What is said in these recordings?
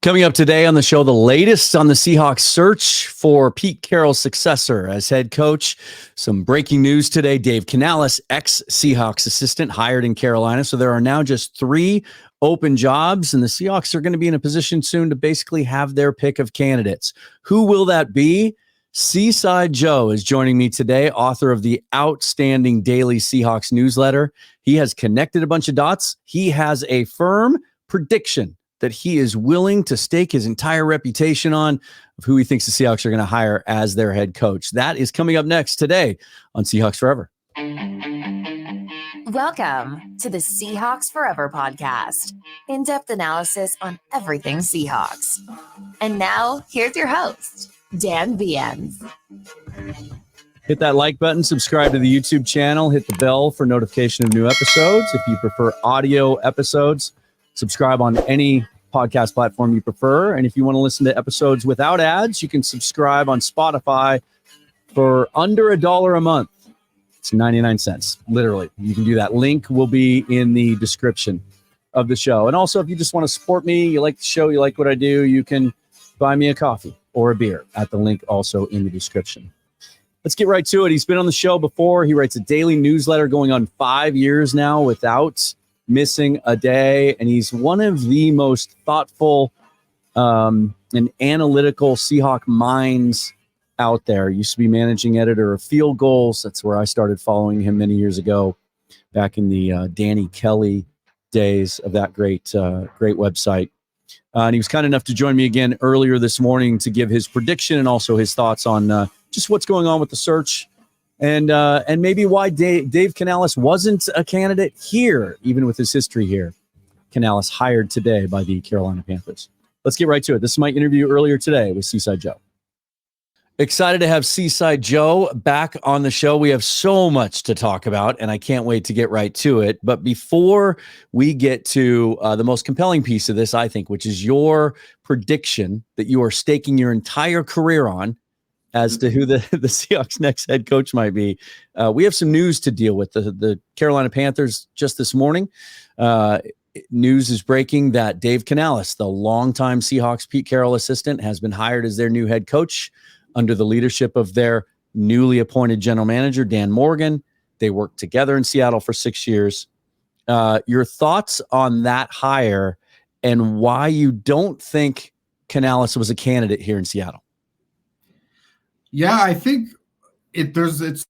Coming up today on the show, the latest on the Seahawks search for Pete Carroll's successor as head coach. Some breaking news today. Dave Canales, ex-Seahawks assistant, hired in Carolina. So there are now just 3 open jobs, and the Seahawks are going to be in a position soon to basically have their pick of candidates. Who will that be? Seaside Joe is joining me today, author of the outstanding daily Seahawks newsletter. He has connected a bunch of dots. He has a firm prediction that he is willing to stake his entire reputation on of who he thinks the Seahawks are going to hire as their head coach. That is coming up next today on Seahawks Forever. Welcome to the Seahawks Forever podcast. In-depth analysis on everything Seahawks. And now, here's your host, Dan Viens. Hit that like button, subscribe to the YouTube channel, hit the bell for notification of new episodes. If you prefer audio episodes, subscribe on any podcast platform you prefer. And if you want to listen to episodes without ads, you can subscribe on Spotify for under $1 a month. It's 99 cents, literally. You can do that. Link will be in the description of the show. And also, if you just want to support me, you like the show, you like what I do, you can buy me a coffee or a beer at the link also in the description. Let's get right to it. He's been on the show before. He writes a daily newsletter going on 5 years now without missing a day, and he's one of the most thoughtful and analytical Seahawk minds out there. Used to be managing editor of Field Goals. That's where I started following him many years ago, back in the Danny Kelly days of that great website. And he was kind enough to join me again earlier this morning to give his prediction and also his thoughts on just what's going on with the search. And maybe why Dave Canales wasn't a candidate here, even with his history here. Canales hired today by the Carolina Panthers. Let's get right to it. This is my interview earlier today with Seaside Joe. Excited to have Seaside Joe back on the show. We have so much to talk about, and I can't wait to get right to it. But before we get to the most compelling piece of this, I think, which is your prediction that you are staking your entire career on, as to who the Seahawks' next head coach might be. We have some news to deal with. The Carolina Panthers just this morning. News is breaking that Dave Canales, the longtime Seahawks Pete Carroll assistant, has been hired as their new head coach under the leadership of their newly appointed general manager, Dan Morgan. They worked together in Seattle for 6 years. Your thoughts on that hire and why you don't think Canales was a candidate here in Seattle? Yeah, I think it's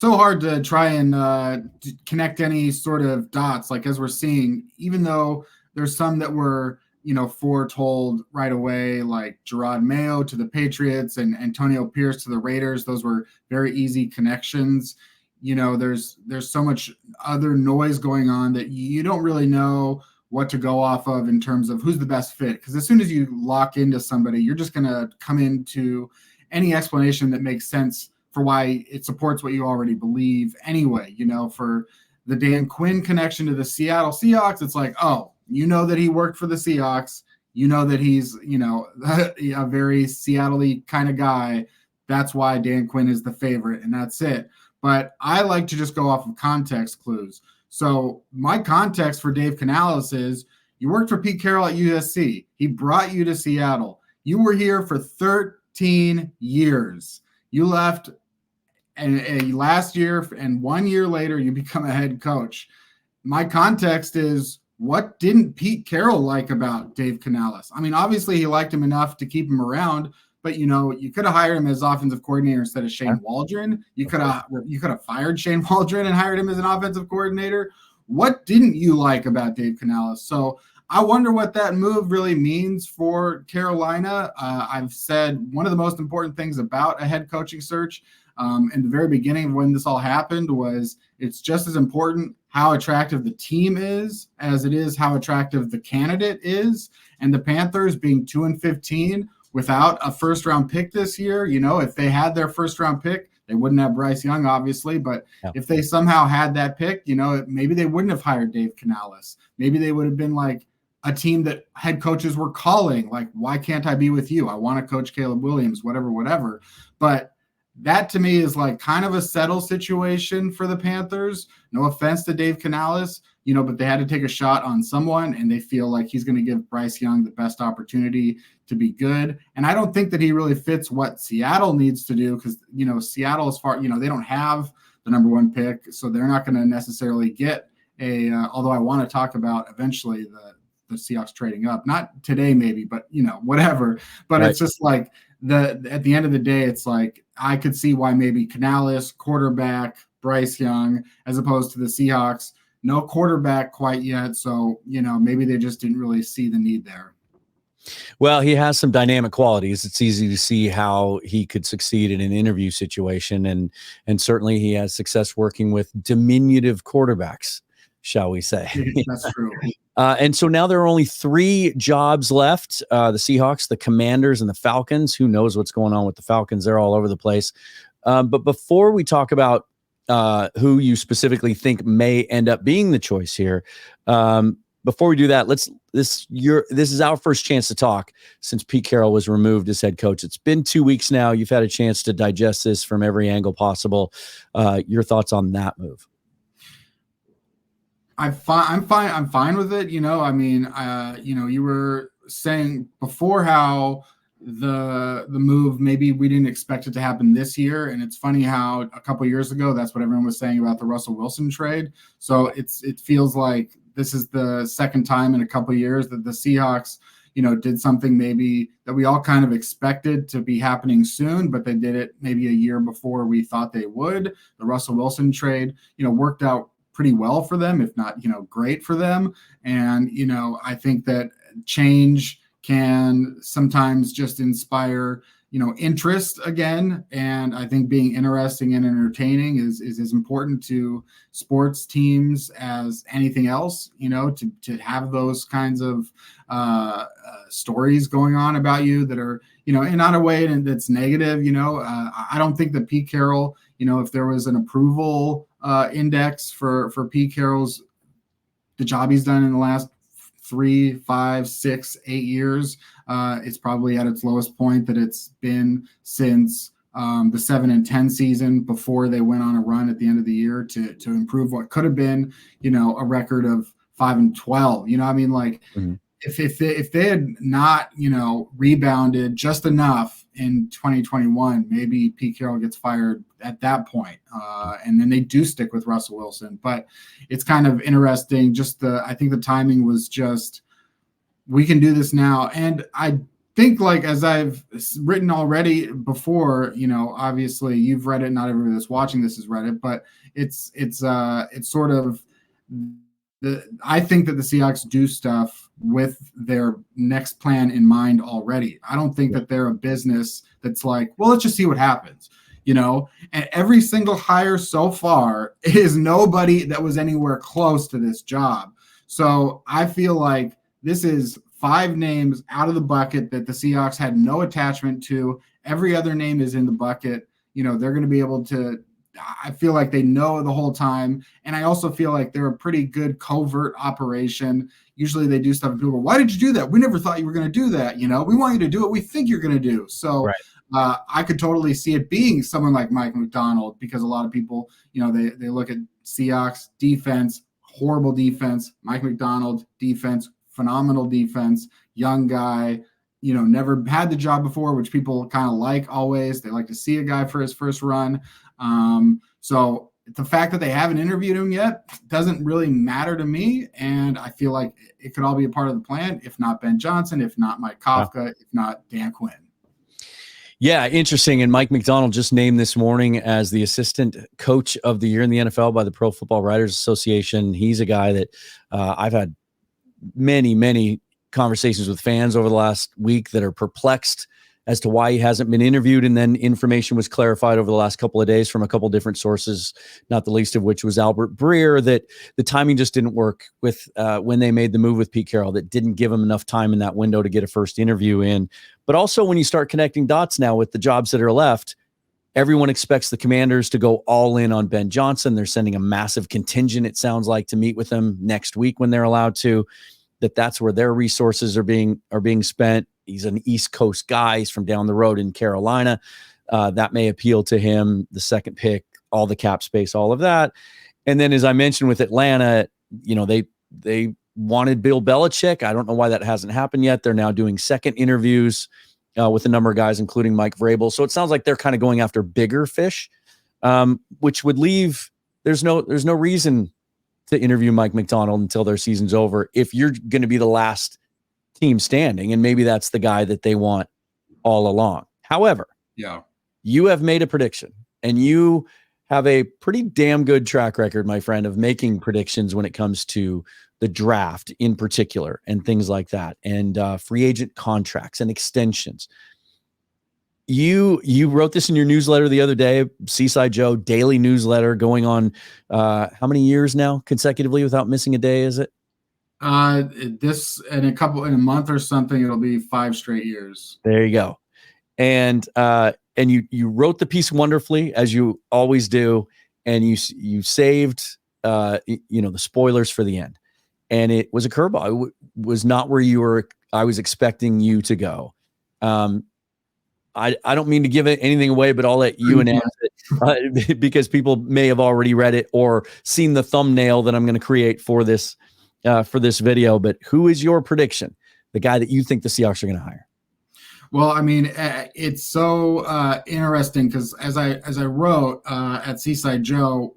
so hard to try and connect any sort of dots, like as we're seeing, even though there's some that were, foretold right away, like Gerard Mayo to the Patriots and Antonio Pierce to the Raiders. Those were very easy connections. There's so much other noise going on that you don't really know what to go off of in terms of who's the best fit. Because as soon as you lock into somebody, you're just going to come into any explanation that makes sense for why it supports what you already believe anyway. For the Dan Quinn connection to the Seattle Seahawks, it's like, oh, that he worked for the Seahawks, that he's, a very Seattle-y kind of guy. That's why Dan Quinn is the favorite, and that's it. But I like to just go off of context clues. So my context for Dave Canales is you worked for Pete Carroll at USC. He brought you to Seattle. You were here for 13 years. You left and last year, and 1 year later, you become a head coach. My context is, what didn't Pete Carroll like about Dave Canales? I mean, obviously he liked him enough to keep him around, but you could have hired him as offensive coordinator instead of Shane Waldron. You could have fired Shane Waldron and hired him as an offensive coordinator. What didn't you like about Dave Canales? So I wonder what that move really means for Carolina. I've said one of the most important things about a head coaching search in the very beginning of when this all happened was it's just as important how attractive the team is as it is how attractive the candidate is. And the Panthers being 2-15 without a first-round pick this year, if they had their first-round pick, they wouldn't have Bryce Young, obviously, but if they somehow had that pick, maybe they wouldn't have hired Dave Canales. Maybe they would have been like a team that head coaches were calling, like, why can't I be with you? I want to coach Caleb Williams, whatever. But that to me is like kind of a settle situation for the Panthers. No offense to Dave Canales, but they had to take a shot on someone, and they feel like he's going to give Bryce Young the best opportunity to be good. And I don't think that he really fits what Seattle needs to do, because, Seattle, as far, they don't have the number 1 pick, so they're not going to necessarily get although I want to talk about eventually the Seahawks trading up, not today maybe, but whatever. But Right. It's just like at the end of the day, it's like I could see why maybe Canales, quarterback, Bryce Young, as opposed to the Seahawks, no quarterback quite yet. So, maybe they just didn't really see the need there. Well, he has some dynamic qualities. It's easy to see how he could succeed in an interview situation. And certainly he has success working with diminutive quarterbacks, shall we say. That's true. And so now there are only 3 jobs left. The Seahawks, the Commanders, and the Falcons. Who knows what's going on with the Falcons? They're all over the place. But before we talk about who you specifically think may end up being the choice here, before we do that, this is our first chance to talk since Pete Carroll was removed as head coach. It's been 2 weeks now. You've had a chance to digest this from every angle possible. Your thoughts on that move? I'm fine with it. You were saying before how the move, maybe we didn't expect it to happen this year. And it's funny how a couple of years ago, that's what everyone was saying about the Russell Wilson trade. So it feels like this is the second time in a couple of years that the Seahawks, did something maybe that we all kind of expected to be happening soon, but they did it maybe a year before we thought they would. The Russell Wilson trade, worked out pretty well for them, if not, great for them. And, I think that change can sometimes just inspire, interest again. And I think being interesting and entertaining is as important to sports teams as anything else, to have those kinds of stories going on about you that are, in not a way that's negative. I don't think that Pete Carroll, if there was an approval index for Pete Carroll's, the job he's done in the last 3, 5, 6, 8 years, it's probably at its lowest point that it's been since the 7-10 season, before they went on a run at the end of the year to improve what could have been, a record of 5-12. Mm-hmm. If they had not, rebounded just enough in 2021, maybe Pete Carroll gets fired at that point. And then they do stick with Russell Wilson. But it's kind of interesting. I think the timing was just, we can do this now. And I think, like, as I've written already before, obviously you've read it. Not everybody that's watching this has read it, but it's sort of I think that the Seahawks do stuff with their next plan in mind already. I don't think that they're a business that's like, well, let's just see what happens, and every single hire so far is nobody that was anywhere close to this job. So I feel like this is 5 names out of the bucket that the Seahawks had no attachment to. Every other name is in the bucket. They're going to be able to, I feel like they know the whole time. And I also feel like they're a pretty good covert operation. Usually they do stuff and people go, why did you do that? We never thought you were going to do that. We want you to do what we think you're going to do. So right. I could totally see it being someone like Mike McDonald, because a lot of people, they look at Seahawks defense, horrible defense, Mike McDonald defense, phenomenal defense, young guy, never had the job before, which people kind of like always. They like to see a guy for his first run. So the fact that they haven't interviewed him yet doesn't really matter to me. And I feel like it could all be a part of the plan, if not Ben Johnson, if not Mike Kafka, if not Dan Quinn. Yeah, interesting. And Mike McDonald just named this morning as the assistant coach of the year in the NFL by the Pro Football Writers Association. He's a guy that I've had many conversations with fans over the last week that are perplexed as to why he hasn't been interviewed. And then information was clarified over the last couple of days from a couple of different sources, not the least of which was Albert Breer, that the timing just didn't work with when they made the move with Pete Carroll, that didn't give him enough time in that window to get a first interview in. But also when you start connecting dots now with the jobs that are left, everyone expects the Commanders to go all in on Ben Johnson. They're sending a massive contingent, it sounds like, to meet with him next week when they're allowed to, that's where their resources are being spent. He's an East Coast guy. He's from down the road in Carolina. that may appeal to him. The second pick, all the cap space, all of that. And then, as I mentioned with Atlanta, they wanted Bill Belichick. I don't know why that hasn't happened yet. They're now doing second interviews with a number of guys, including Mike Vrabel. So it sounds like they're kind of going after bigger fish, which would leave there's no reason to interview Mike McDonald until their season's over if you're going to be the last team standing, and maybe that's the guy that they want all along. However, you have made a prediction, and you have a pretty damn good track record, my friend, of making predictions when it comes to the draft in particular and things like that, and free agent contracts and extensions. You wrote this in your newsletter the other day, Seaside Joe daily newsletter, going on how many years now consecutively without missing a day, is it? This in a month or something, it'll be 5 straight years. There you go. And you wrote the piece wonderfully, as you always do, and you saved the spoilers for the end. And it was a curveball. It was not where I was expecting you to go. I don't mean to give anything away, but I'll let you announce it because people may have already read it or seen the thumbnail that I'm going to create for this video. But who is your prediction? The guy that you think the Seahawks are going to hire? Well, I mean, it's so interesting because as I wrote at Seaside Joe,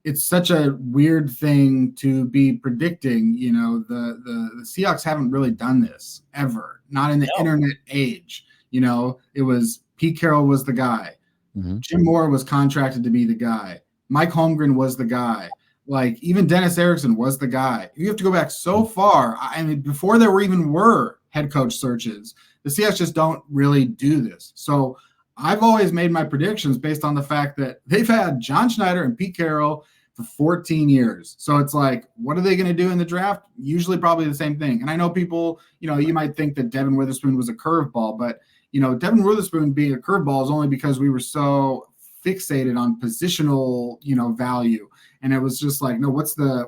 it's such a weird thing to be predicting. The Seahawks haven't really done this ever, not in the internet age. It was Pete Carroll was the guy. Mm-hmm. Jim Moore was contracted to be the guy. Mike Holmgren was the guy. Like even Dennis Erickson was the guy. You have to go back so far. I mean, before there were head coach searches, the Seahawks just don't really do this. So I've always made my predictions based on the fact that they've had John Schneider and Pete Carroll for 14 years. So it's like, what are they going to do in the draft? Usually probably the same thing. And I know people, you might think that Devin Witherspoon was a curveball, but Devin Witherspoon being a curveball is only because we were so fixated on positional, value. And it was just like, no, what's the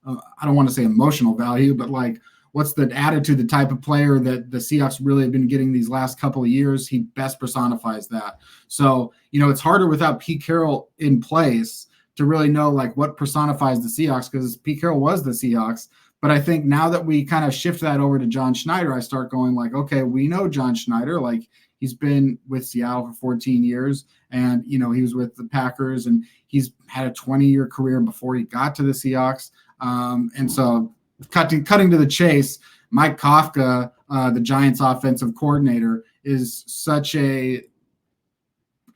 I don't want to say emotional value, but like, what's the attitude, the type of player that the Seahawks really have been getting these last couple of years? He best personifies that. So, it's harder without Pete Carroll in place to really know like what personifies the Seahawks, because Pete Carroll was the Seahawks. But I think now that we kind of shift that over to John Schneider, I start going like, okay, we know John Schneider, like he's been with Seattle for 14 years and, he was with the Packers and he's had a 20-year career before he got to the Seahawks. And so cutting to the chase, Mike Kafka, the Giants offensive coordinator, is such a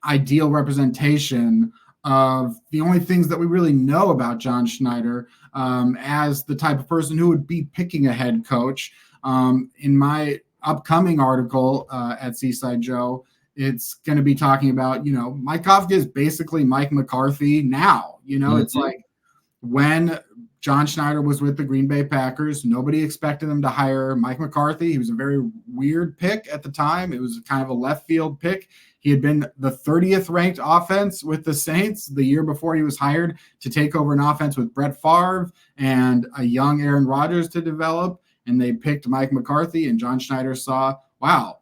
ideal representation of the only things that we really know about John Schneider as the type of person who would be picking a head coach. In my upcoming article at Seaside Joe, it's going to be talking about, Mike Kafka is basically Mike McCarthy now. It's like when John Schneider was with the Green Bay Packers, nobody expected them to hire Mike McCarthy. He was a very weird pick at the time. It was kind of a left field pick. He had been the 30th ranked offense with the Saints the year before he was hired to take over an offense with Brett Favre and a young Aaron Rodgers to develop. And they picked Mike McCarthy, and John Schneider saw, wow,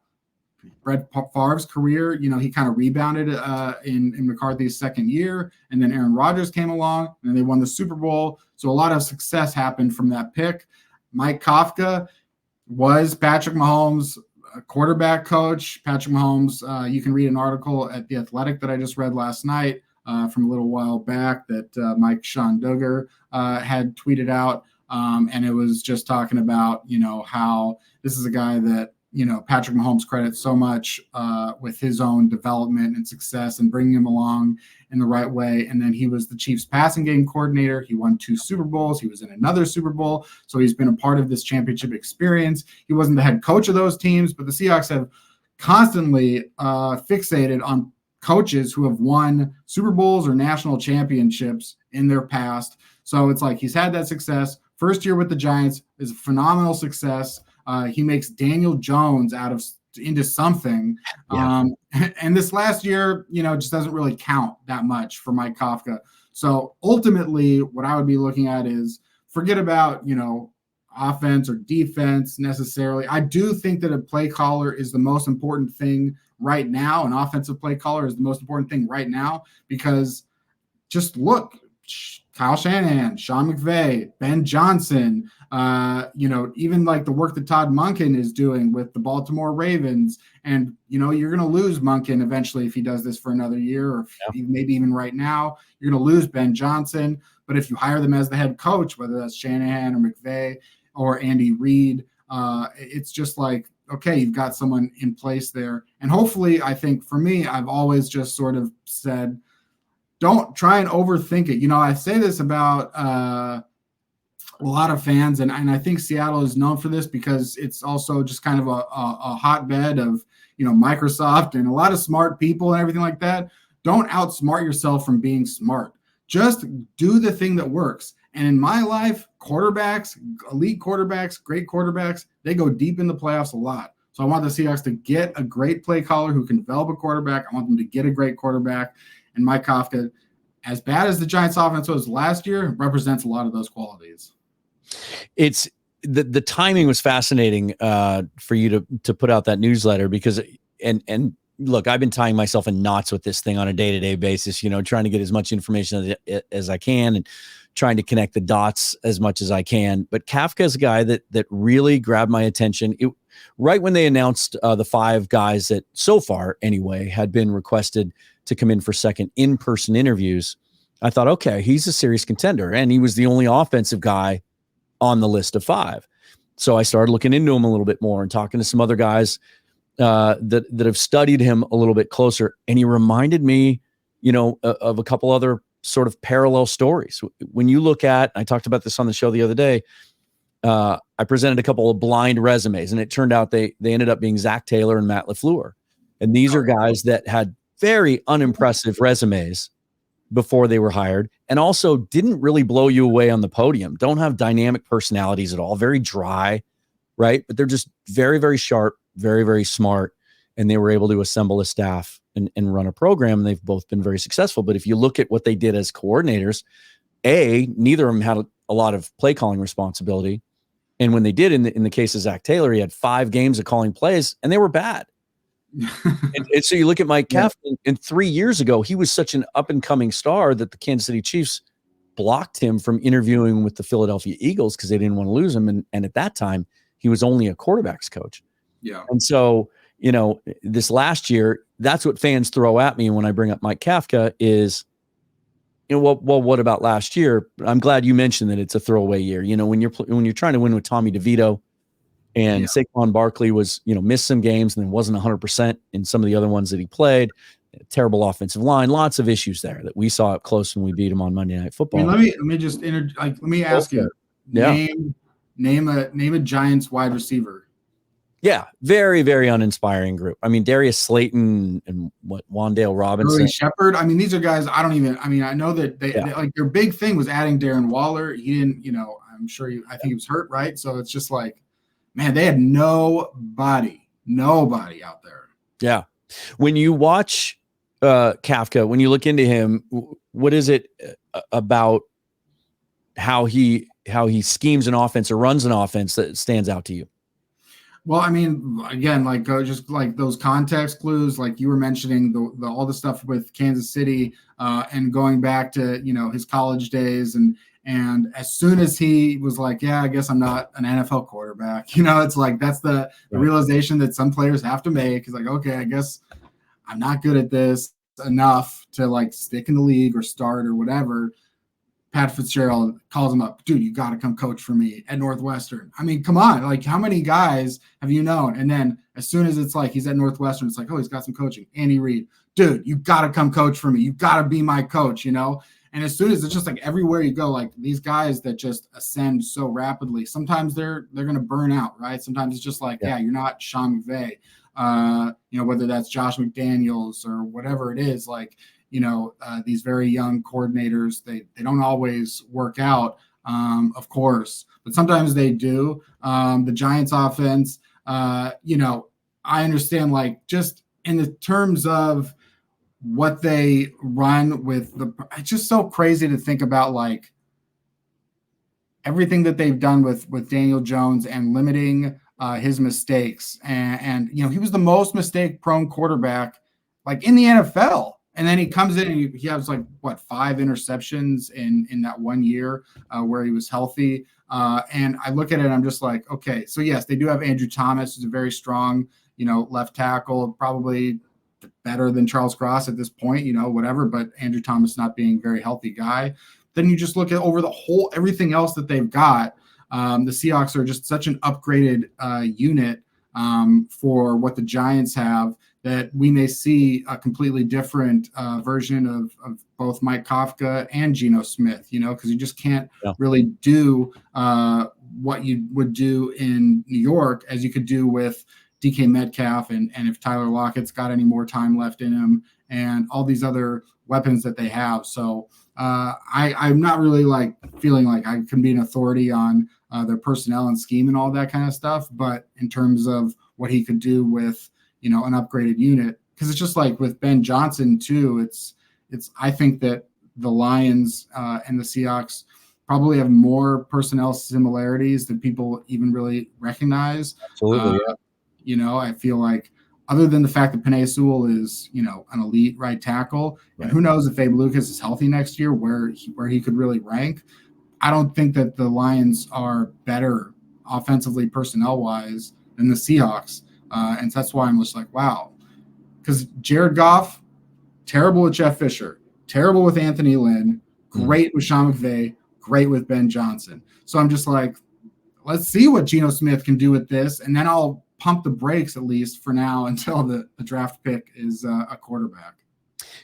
Brett Favre's career, he kind of rebounded in McCarthy's second year. And then Aaron Rodgers came along and they won the Super Bowl. So a lot of success happened from that pick. Mike Kafka was Patrick Mahomes' quarterback coach. Patrick Mahomes, you can read an article at The Athletic that I just read last night from a little while back that Mike Sean Duggar had tweeted out. And it was just talking about, how this is a guy that, Patrick Mahomes credits so much with his own development and success and bringing him along in the right way. And then he was the Chiefs passing game coordinator. He won 2 Super Bowls. He was in another Super Bowl. So he's been a part of this championship experience. He wasn't the head coach of those teams, but the Seahawks have constantly fixated on coaches who have won Super Bowls or national championships in their past. So it's like he's had that success. First year with the Giants is a phenomenal success. He makes Daniel Jones into something. Yeah. And this last year, just doesn't really count that much for Mike Kafka. So ultimately, what I would be looking at is forget about, offense or defense necessarily. I do think that a play caller is the most important thing right now. An offensive play caller is the most important thing right now, because just look, Kyle Shanahan, Sean McVay, Ben Johnson, even like the work that Todd Monken is doing with the Baltimore Ravens. And, you're going to lose Monken eventually if he does this for another year, or maybe even right now. You're going to lose Ben Johnson. But if you hire them as the head coach, whether that's Shanahan or McVay or Andy Reid, it's just like, okay, you've got someone in place there. And hopefully, I think for me, I've always just sort of said, don't try and overthink it. I say this about a lot of fans, and I think Seattle is known for this because it's also just kind of a hotbed of, Microsoft and a lot of smart people and everything like that. Don't outsmart yourself from being smart. Just do the thing that works. And in my life, quarterbacks, elite quarterbacks, great quarterbacks, they go deep in the playoffs a lot. So I want the Seahawks to get a great play caller who can develop a quarterback. I want them to get a great quarterback. And Mike Kafka, as bad as the Giants offense was last year, represents a lot of those qualities. It's the timing was fascinating for you to put out that newsletter, because and look, I've been tying myself in knots with this thing on a day-to-day basis, trying to get as much information as I can and trying to connect the dots as much as I can. But Kafka is a guy that really grabbed my attention. Right when they announced the 5 guys that so far anyway had been requested to come in for second in-person interviews, I thought, okay, he's a serious contender. And he was the only offensive guy on the list of 5. So I started looking into him a little bit more and talking to some other guys that have studied him a little bit closer. And he reminded me, of a couple other sort of parallel stories. When you look at, I talked about this on the show the other day, I presented a couple of blind resumes, and it turned out they ended up being Zach Taylor and Matt LaFleur. And these are guys that had very unimpressive resumes before they were hired, and also didn't really blow you away on the podium. Don't have dynamic personalities at all. Very dry, right? But they're just very, very sharp, very, very smart. And they were able to assemble a staff and run a program. And they've both been very successful. But if you look at what they did as coordinators, neither of them had a lot of play calling responsibility. And when they did, in the case of Zach Taylor, he had 5 games of calling plays, and they were bad. and so you look at Mike Kafka, and 3 years ago, he was such an up-and-coming star that the Kansas City Chiefs blocked him from interviewing with the Philadelphia Eagles because they didn't want to lose him. And at that time, he was only a quarterback's coach. Yeah. And so, this last year, that's what fans throw at me when I bring up Mike Kafka is, what about last year? I'm glad you mentioned that it's a throwaway year. When you're trying to win with Tommy DeVito, and Saquon Barkley was, missed some games and then wasn't 100% in some of the other ones that he played. Terrible offensive line, lots of issues there that we saw up close when we beat him on Monday Night Football. Let me ask you. Name a Giants wide receiver. Yeah, very, very uninspiring group. I mean, Darius Slayton and Wan'Dale Robinson. Sterling Shepard. I mean, these are guys I know that they their big thing was adding Darren Waller. He didn't, I think he was hurt, right? So it's just like, man, they had nobody out there. Yeah. When you watch Kafka, when you look into him, what is it about how he schemes an offense or runs an offense that stands out to you? Well, I mean, again, just like those context clues, like you were mentioning, the all the stuff with Kansas City and going back to his college days, and as soon as he was like, yeah, I guess I'm not an NFL quarterback, it's like that's the realization that some players have to make. Is like, okay, I guess I'm not good at this enough to stick in the league or start or whatever. Pat Fitzgerald calls him up, dude, you got to come coach for me at Northwestern. I mean, come on. How many guys have you known? And then as soon as it's he's at Northwestern, it's like, oh, he's got some coaching. Andy Reid, dude, you got to come coach for me. You got to be my coach, And as soon as it's just everywhere you go, these guys that just ascend so rapidly, sometimes they're going to burn out, right? Sometimes it's just you're not Sean McVay, whether that's Josh McDaniels or whatever it is, these very young coordinators, they don't always work out, of course, but sometimes they do. The Giants offense, I understand, just in the terms of what they run with it's just so crazy to think about, everything that they've done with Daniel Jones and limiting his mistakes. And he was the most mistake-prone quarterback like in the NFL. And then he comes in and he has 5 interceptions in that 1 year where he was healthy. And I look at it and I'm just like, okay, so yes, they do have Andrew Thomas, who's a very strong, left tackle, probably better than Charles Cross at this point, whatever, but Andrew Thomas not being a very healthy guy. Then you just look at over everything else that they've got. The Seahawks are just such an upgraded unit for what the Giants have, that we may see a completely different version of both Mike Kafka and Geno Smith, because you just can't really do what you would do in New York as you could do with DK Metcalf and if Tyler Lockett's got any more time left in him and all these other weapons that they have. So I'm not really feeling like I can be an authority on their personnel and scheme and all that kind of stuff. But in terms of what he could do with, an upgraded unit, because it's just like with Ben Johnson too. I think that the Lions and the Seahawks probably have more personnel similarities than people even really recognize. Absolutely. I feel like other than the fact that Penei Sewell is, an elite right tackle, and who knows if Abe Lucas is healthy next year, where he could really rank. I don't think that the Lions are better offensively personnel-wise than the Seahawks. And that's why I'm just like, wow. Because Jared Goff, terrible with Jeff Fisher, terrible with Anthony Lynn, great with Sean McVay, great with Ben Johnson. So I'm just like, let's see what Geno Smith can do with this, and then I'll pump the brakes at least for now until the draft pick is a quarterback.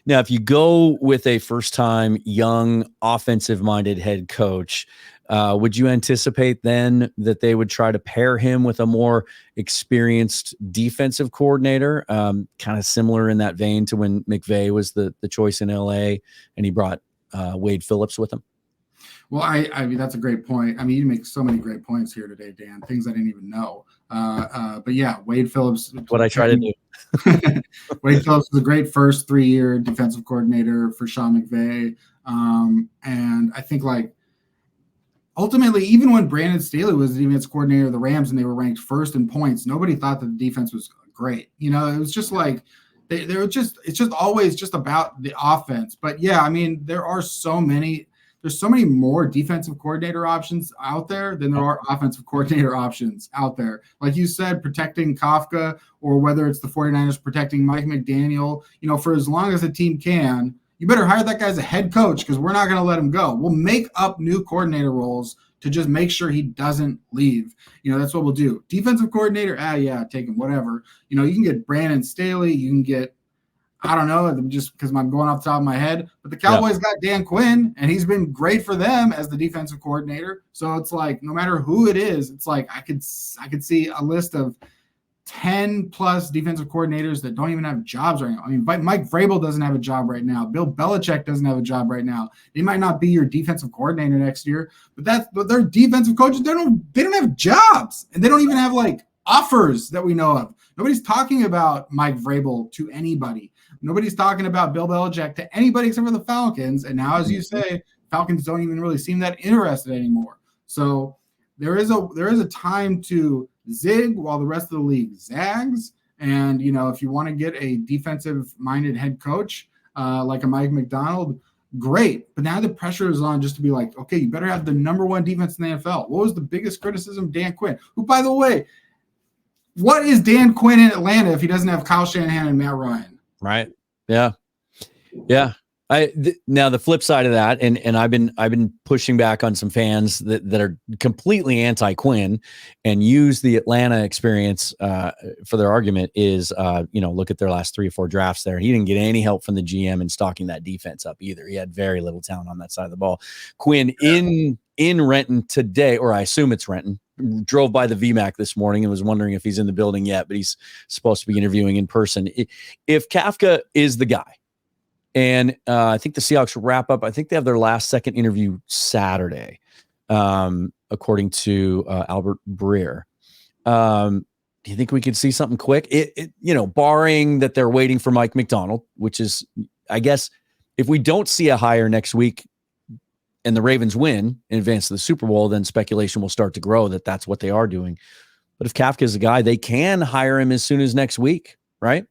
Now, if you go with a first-time young offensive-minded head coach, would you anticipate then that they would try to pair him with a more experienced defensive coordinator, kind of similar in that vein to when McVay was the choice in LA and he brought Wade Phillips with him? Well, I mean, that's a great point. I mean, you make so many great points here today, Dan, things I didn't even know. But yeah, Wade Phillips. What I try to do. Wade Phillips was a great first 3-year defensive coordinator for Sean McVay. And I think ultimately, even when Brandon Staley was the defense coordinator of the Rams and they were ranked first in points, nobody thought that the defense was great. It was just like they were just, it's just always just about the offense. But yeah, I mean, there's so many more defensive coordinator options out there than there are offensive coordinator options out there. Like you said, protecting Kafka, or whether it's the 49ers protecting Mike McDaniel, for as long as the team can, you better hire that guy as a head coach, because we're not going to let him go. We'll make up new coordinator roles to just make sure he doesn't leave. That's what we'll do. Defensive coordinator, yeah, take him, whatever. You can get Brandon Staley, you can get, I don't know, just because I'm going off the top of my head, but the Cowboys got Dan Quinn, and he's been great for them as the defensive coordinator. So it's like, no matter who it is, it's like I could see a list of 10 plus defensive coordinators that don't even have jobs right now. I mean, Mike Vrabel doesn't have a job right now. Bill Belichick doesn't have a job right now. They might not be your defensive coordinator next year, but they're defensive coaches. They don't have jobs, and they don't even have offers that we know of. Nobody's talking about Mike Vrabel to anybody. Nobody's talking about Bill Belichick to anybody except for the Falcons. And now, as you say, Falcons don't even really seem that interested anymore. So there is a time to zig while the rest of the league zags. And, if you want to get a defensive-minded head coach like a Mike McDonald, great. But now the pressure is on just to be like, okay, you better have the number one defense in the NFL. What was the biggest criticism of Dan Quinn? Who, by the way, what is Dan Quinn in Atlanta if he doesn't have Kyle Shanahan and Matt Ryan? Right. Yeah. Now the flip side of that, and I've been pushing back on some fans that are completely anti-Quinn and use the Atlanta experience for their argument is, look at their last 3 or 4 drafts there. He didn't get any help from the GM in stocking that defense up either. He had very little talent on that side of the ball. Quinn in Renton today, or I assume it's Renton, drove by the VMAC this morning and was wondering if he's in the building yet, but he's supposed to be interviewing in person. If Kafka is the guy, and I think the Seahawks wrap up, I think they have their last second interview Saturday, according to Albert Breer. Do you think we could see something quick? Barring that they're waiting for Mike McDonald, which is, I guess, if we don't see a hire next week, and the Ravens win and advance to the Super Bowl, then speculation will start to grow that that's what they are doing. But if Kafka is a guy, they can hire him as soon as next week, right?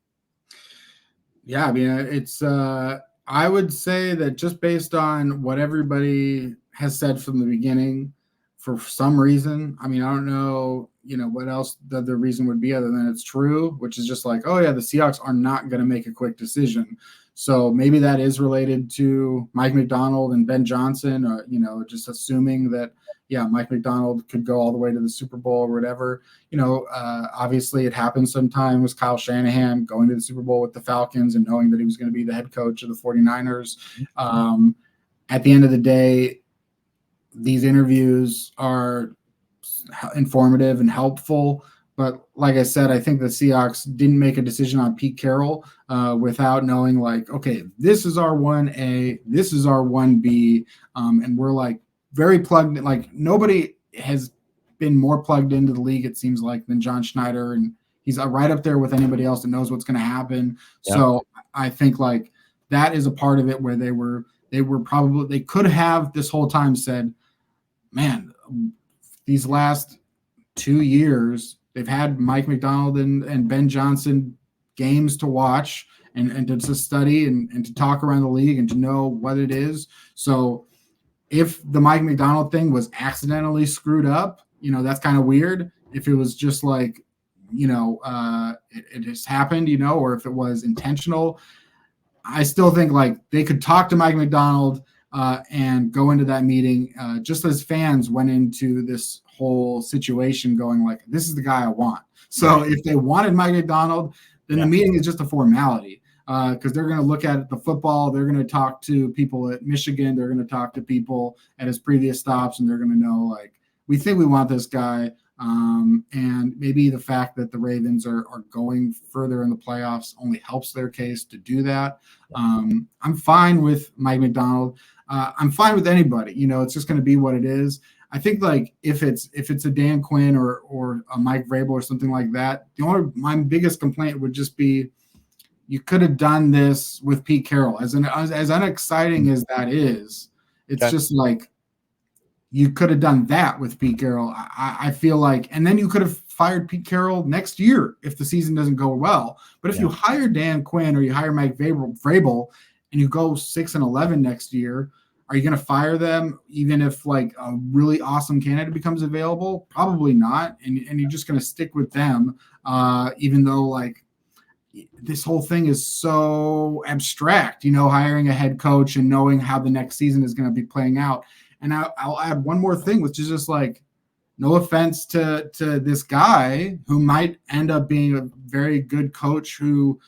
Yeah, I mean, it's I would say that just based on what everybody has said from the beginning, for some reason, I mean, I don't know, what else the reason would be other than it's true, which is just like, oh yeah, the Seahawks are not going to make a quick decision. So maybe that is related to Mike Macdonald and Ben Johnson, or, just assuming that, yeah, Mike Macdonald could go all the way to the Super Bowl or whatever. Obviously it happens sometimes. Kyle Shanahan going to the Super Bowl with the Falcons and knowing that he was going to be the head coach of the 49ers. At the end of the day, these interviews are informative and helpful. But like I said, I think the Seahawks didn't make a decision on Pete Carroll without knowing, like, okay, this is our 1A, this is our 1B, and we're like very plugged in. Like, nobody has been more plugged into the league, it seems like, than John Schneider, and he's right up there with anybody else that knows what's going to happen. Yeah. So I think like that is a part of it where they could have this whole time said, man, these last 2 years, they've had Mike Macdonald and Ben Johnson games to watch and to study and to talk around the league and to know what it is. So if the Mike Macdonald thing was accidentally screwed up, that's kind of weird. If it was just like, it just happened, or if it was intentional, I still think like they could talk to Mike Macdonald and go into that meeting just as fans went into this whole situation going like, this is the guy I want. So if they wanted Mike Macdonald, then the meeting is just a formality because they're going to look at the football. They're going to talk to people at Michigan. They're going to talk to people at his previous stops, and they're going to know, like, we think we want this guy. And maybe the fact that the Ravens are going further in the playoffs only helps their case to do that. I'm fine with Mike Macdonald. I'm fine with anybody. It's just going to be what it is. I think like if it's a Dan Quinn or a Mike Vrabel or something like that, my biggest complaint would just be you could have done this with Pete Carroll. As unexciting as that is, it's just like you could have done that with Pete Carroll. I feel like, and then you could have fired Pete Carroll next year if the season doesn't go well. But if you hire Dan Quinn or you hire Mike Vrabel and you go 6-11 next year, are you going to fire them even if like a really awesome candidate becomes available? Probably not. And you're just going to stick with them, even though like this whole thing is so abstract, hiring a head coach and knowing how the next season is going to be playing out. And I'll add one more thing, which is just like, no offense to this guy who might end up being a very good coach who,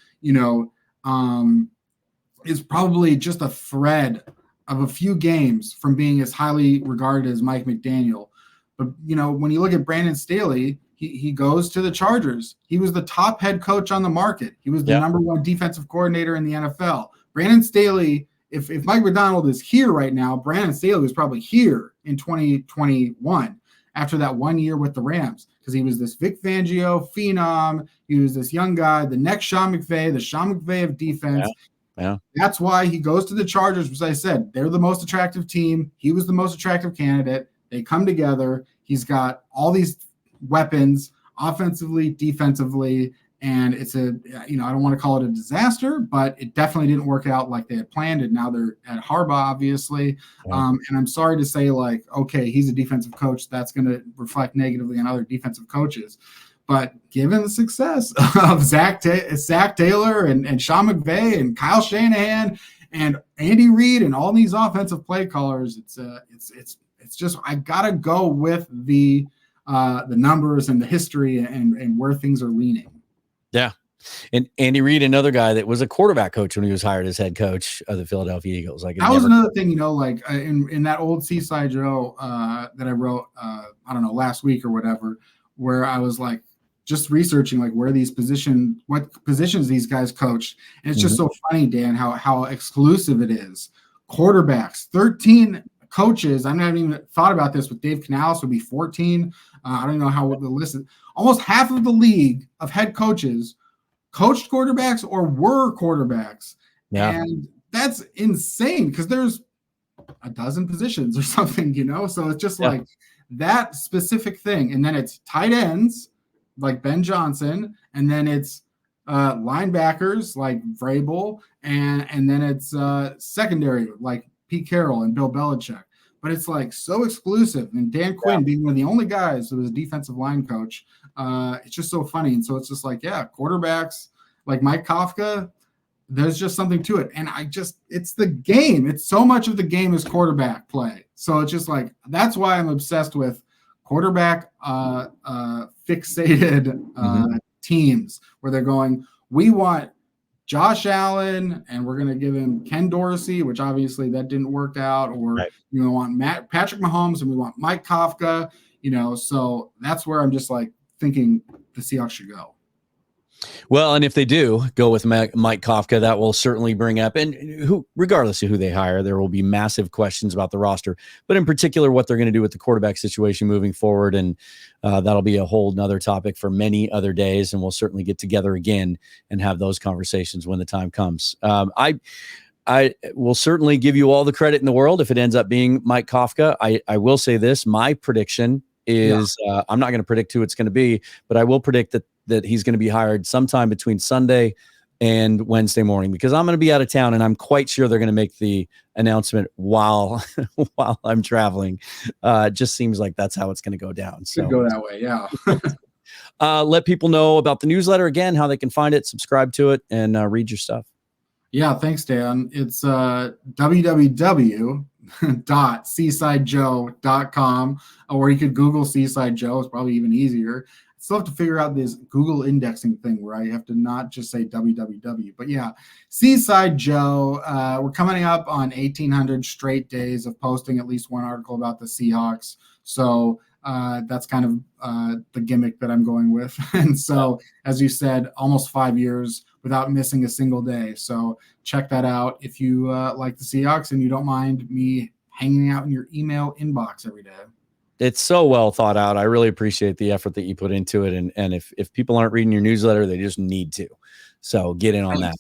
is probably just a thread of a few games from being as highly regarded as Mike McDaniel. But, when you look at Brandon Staley, he goes to the Chargers. He was the top head coach on the market. He was the number one defensive coordinator in the NFL. Brandon Staley, if Mike Macdonald is here right now, Brandon Staley was probably here in 2021 after that 1 year with the Rams, because he was this Vic Fangio phenom. He was this young guy, the next Sean McVay, the Sean McVay of defense. Yeah. That's why he goes to the Chargers, which I said, they're the most attractive team. He was the most attractive candidate. They come together. He's got all these weapons, offensively, defensively, and it's I don't want to call it a disaster, but it definitely didn't work out like they had planned, and now they're at Harbaugh, obviously. Yeah. And I'm sorry to say, like, okay, he's a defensive coach. That's going to reflect negatively on other defensive coaches. But given the success of Zach Taylor and Sean McVay and Kyle Shanahan and Andy Reid and all these offensive play callers, it's just, I gotta go with the numbers and the history and where things are leaning. Yeah. And Andy Reid, another guy that was a quarterback coach when he was hired as head coach of the Philadelphia Eagles. Like, that was another thing, like in that old Seaside Joe that I wrote, I don't know, last week or whatever, where I was like, just researching like what positions these guys coach. And it's just so funny, Dan, how exclusive it is. Quarterbacks, 13 coaches. I haven't even thought about this with Dave Canales, would be 14. I don't know how the list is. Almost half of the league of head coaches coached quarterbacks or were quarterbacks. Yeah. And that's insane because there's a dozen positions or something, So it's just Yeah. like that specific thing. And then it's tight ends like Ben Johnson, and then it's linebackers like Vrabel, and then it's secondary like Pete Carroll and Bill Belichick. But it's like so exclusive. And Dan Quinn being one of the only guys who was a defensive line coach, it's just so funny. And so it's just like, quarterbacks like Mike Kafka, there's just something to it. And it's the game. It's so much of the game is quarterback play. So it's just like, that's why I'm obsessed with quarterback fixated teams where they're going, we want Josh Allen and we're going to give him Ken Dorsey, which obviously that didn't work out, or we want Patrick Mahomes and we want Mike Kafka, so that's where I'm just like thinking the Seahawks should go. Well, and if they do go with Mike Kafka, that will certainly bring up, and regardless of who they hire, there will be massive questions about the roster, but in particular, what they're going to do with the quarterback situation moving forward. And that'll be a whole nother topic for many other days. And we'll certainly get together again and have those conversations when the time comes. I will certainly give you all the credit in the world if it ends up being Mike Kafka. I will say this, my prediction is I'm not going to predict who it's going to be, but I will predict that he's going to be hired sometime between Sunday and Wednesday morning, because I'm going to be out of town and I'm quite sure they're going to make the announcement while I'm traveling. It just seems like that's how it's going to go down. So could go that way. Yeah. Let people know about the newsletter again, how they can find it, subscribe to it, and read your stuff. Yeah. Thanks, Dan. It's www.seasidejoe.com, or you could Google Seaside Joe. It's probably even easier. Still have to figure out this Google indexing thing where I have to not just say www, but Seaside Joe. We're coming up on 1,800 straight days of posting at least one article about the Seahawks. So that's kind of the gimmick that I'm going with. And so, as you said, almost 5 years without missing a single day. So check that out if you like the Seahawks and you don't mind me hanging out in your email inbox every day. It's so well thought out. I really appreciate the effort that you put into it. And if people aren't reading your newsletter, they just need to. So get in on that.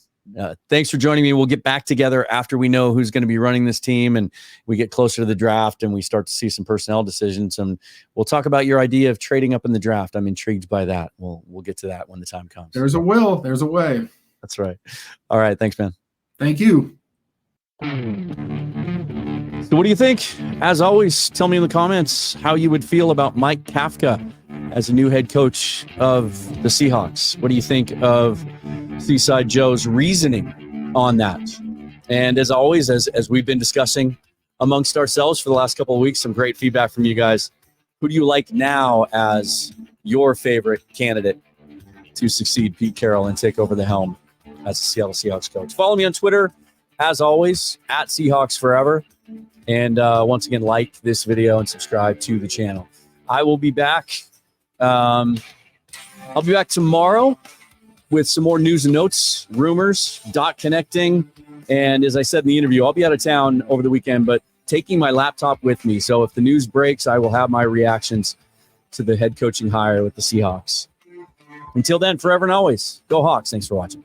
Thanks for joining me. We'll get back together after we know who's going to be running this team and we get closer to the draft and we start to see some personnel decisions. And we'll talk about your idea of trading up in the draft. I'm intrigued by that. We'll get to that when the time comes. There's a will. There's a way. That's right. All right. Thanks, man. Thank you. So what do you think? As always, tell me in the comments how you would feel about Mike Kafka as a new head coach of the Seahawks. What do you think of Seaside Joe's reasoning on that? And as always, as we've been discussing amongst ourselves for the last couple of weeks, some great feedback from you guys. Who do you like now as your favorite candidate to succeed Pete Carroll and take over the helm as the Seattle Seahawks coach? Follow me on Twitter, as always, at Seahawks Forever. And once again, like this video and subscribe to the channel. I will be back. I'll be back tomorrow with some more news and notes, rumors, dot connecting. And as I said in the interview, I'll be out of town over the weekend, but taking my laptop with me. So if the news breaks, I will have my reactions to the head coaching hire with the Seahawks. Until then, forever and always, go Hawks. Thanks for watching.